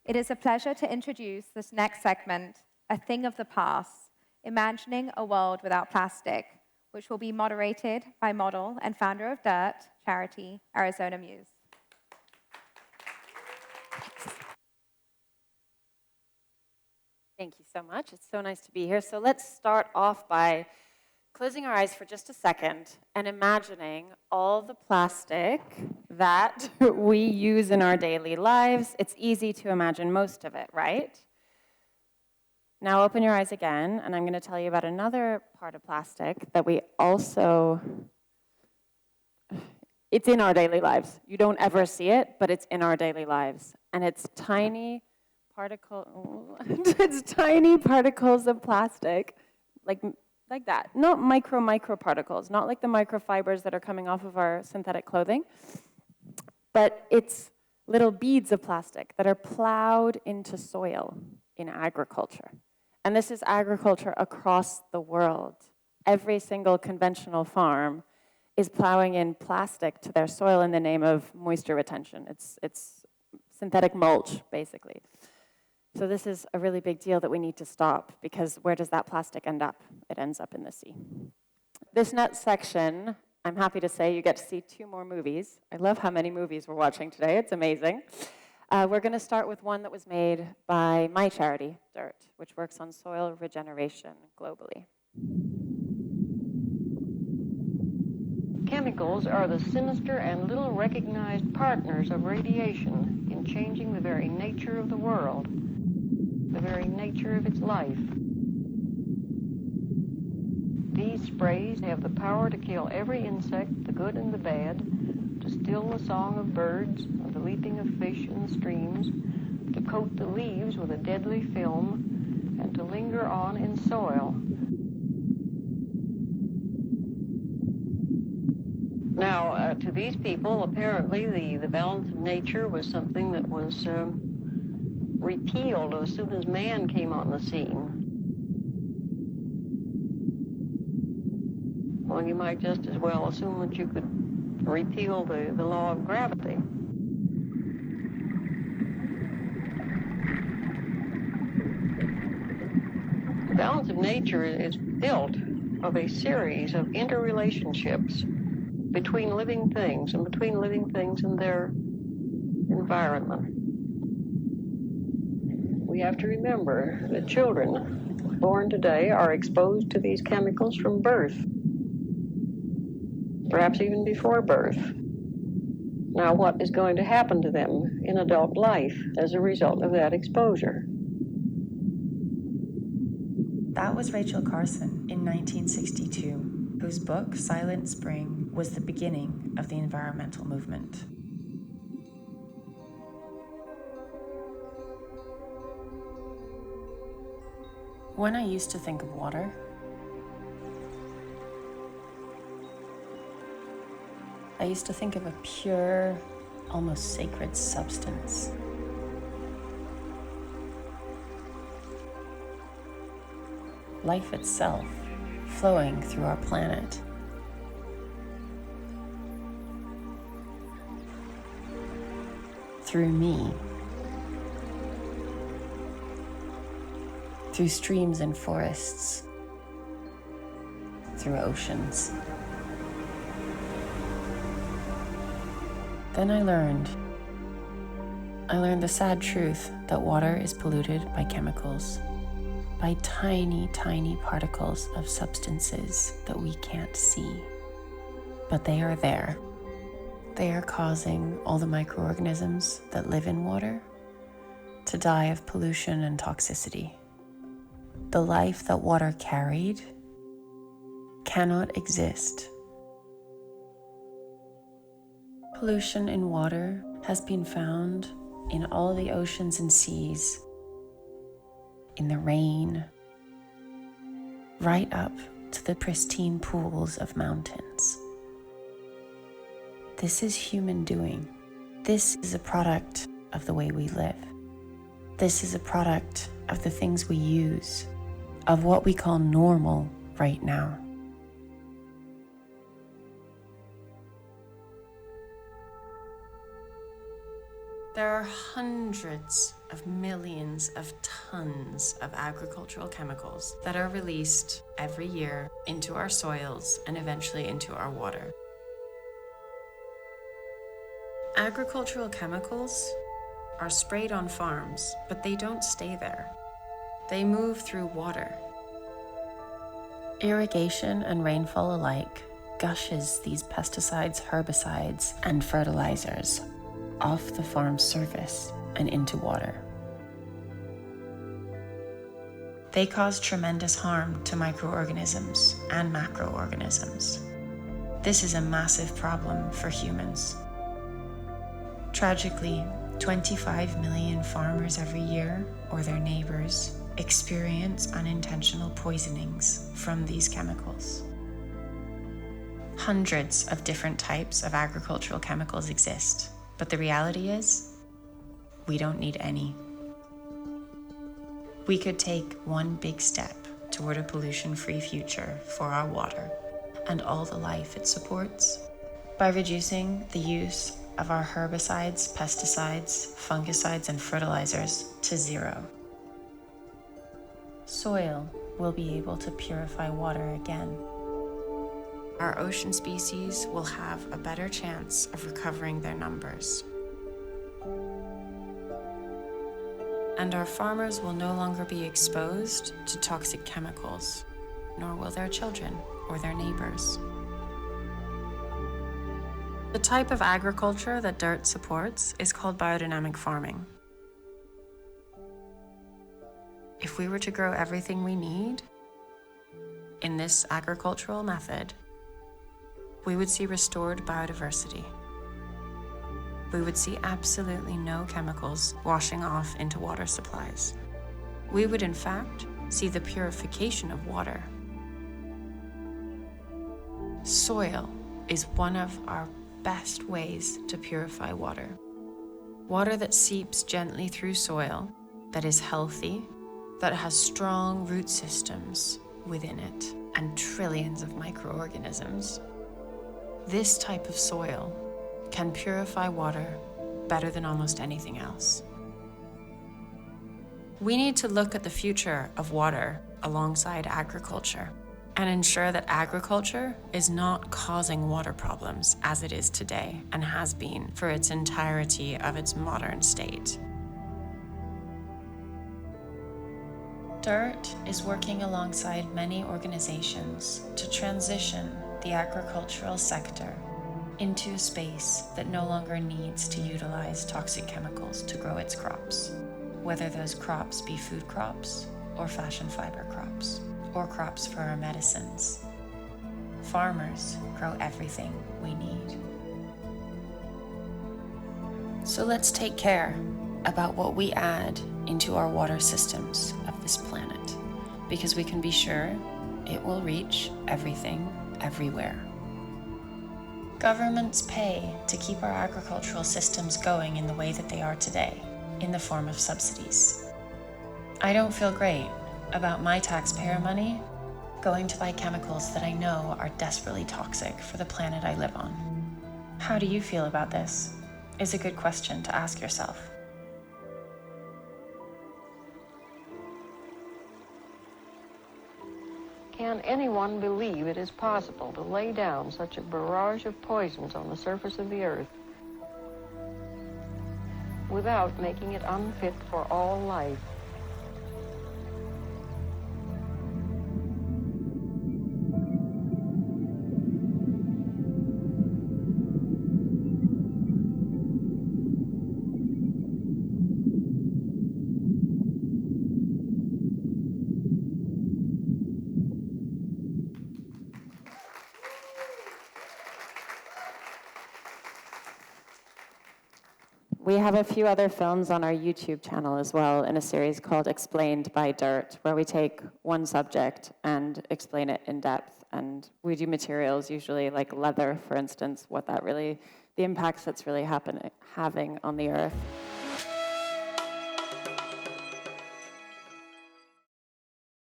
It is a pleasure to introduce this next segment, A Thing of the Past, Imagining a World Without Plastic, which will be moderated by model and founder of DIRT.charity, Arizona Muse. Thank you so much. It's so nice to be here. So let's start off by closing our eyes for just a second and imagining all the plastic that we use in our daily lives. It's easy to imagine most of it, right? Now open your eyes again, and I'm going to tell you about another part of plastic that we also, it's in our daily lives. You don't ever see it, but it's in our daily lives. And it's tiny particles of plastic, like that. Not micro particles, not like the microfibers that are coming off of our synthetic clothing, but it's little beads of plastic that are plowed into soil in agriculture. And this is agriculture across the world. Every single conventional farm is plowing in plastic to their soil in the name of moisture retention. It's synthetic mulch, basically. So this is a really big deal that we need to stop, because where does that plastic end up? It ends up in the sea. This next section, I'm happy to say you get to see 2 more movies. I love how many movies we're watching today. It's amazing. We're going to start with one that was made by my charity, DIRT, which works on soil regeneration globally. Chemicals are the sinister and little recognized partners of radiation in changing the very nature of the world, the very nature of its life. These sprays have the power to kill every insect, the good and the bad, to still the song of birds and the leaping of fish in the streams, to coat the leaves with a deadly film, and to linger on in soil. Now, to these people, apparently the balance of nature was something that was repealed as soon as man came on the scene. Well, you might just as well assume that you could repeal the law of gravity. The balance of nature is built of a series of interrelationships between living things and between living things and their environment. We have to remember that children born today are exposed to these chemicals from birth, perhaps even before birth. Now, what is going to happen to them in adult life as a result of that exposure? That was Rachel Carson in 1962, whose book, Silent Spring, was the beginning of the environmental movement. When I used to think of water, I used to think of a pure, almost sacred substance. Life itself flowing through our planet. Through me. Through streams and forests. Through oceans. Then I learned the sad truth that water is polluted by chemicals, by tiny, tiny particles of substances that we can't see. But they are there. They are causing all the microorganisms that live in water to die of pollution and toxicity. The life that water carried cannot exist. Pollution in water has been found in all the oceans and seas, in the rain, right up to the pristine pools of mountains. This is human doing. This is a product of the way we live. This is a product of the things we use, of what we call normal right now. There are hundreds of millions of tons of agricultural chemicals that are released every year into our soils and eventually into our water. Agricultural chemicals are sprayed on farms, but they don't stay there. They move through water. Irrigation and rainfall alike gushes these pesticides, herbicides, and fertilizers off the farm's surface and into water. They cause tremendous harm to microorganisms and macroorganisms. This is a massive problem for humans. Tragically, 25 million farmers every year, or their neighbors, experience unintentional poisonings from these chemicals. Hundreds of different types of agricultural chemicals exist, but the reality is, we don't need any. We could take one big step toward a pollution-free future for our water and all the life it supports by reducing the use of our herbicides, pesticides, fungicides, and fertilizers to zero. Soil will be able to purify water again. Our ocean species will have a better chance of recovering their numbers. And our farmers will no longer be exposed to toxic chemicals, nor will their children or their neighbors. The type of agriculture that DIRT supports is called biodynamic farming. If we were to grow everything we need in this agricultural method, we would see restored biodiversity. We would see absolutely no chemicals washing off into water supplies. We would, in fact, see the purification of water. Soil is one of our best ways to purify water. Water that seeps gently through soil, that is healthy, that has strong root systems within it, and trillions of microorganisms. This type of soil can purify water better than almost anything else. We need to look at the future of water alongside agriculture and ensure that agriculture is not causing water problems as it is today and has been for its entirety of its modern state. DIRT is working alongside many organizations to transition the agricultural sector into a space that no longer needs to utilize toxic chemicals to grow its crops, whether those crops be food crops or fashion fiber crops, or crops for our medicines. Farmers grow everything we need. So let's take care about what we add into our water systems of this planet, because we can be sure it will reach everything, everywhere. Governments pay to keep our agricultural systems going in the way that they are today, in the form of subsidies. I don't feel great about my taxpayer money going to buy chemicals that I know are desperately toxic for the planet I live on. How do you feel about this? Is a good question to ask yourself. Can anyone believe it is possible to lay down such a barrage of poisons on the surface of the earth without making it unfit for all life? We have a few other films on our YouTube channel as well in a series called Explained by DIRT, where we take one subject and explain it in depth. And we do materials, usually like leather, for instance, the impacts that's really having on the earth.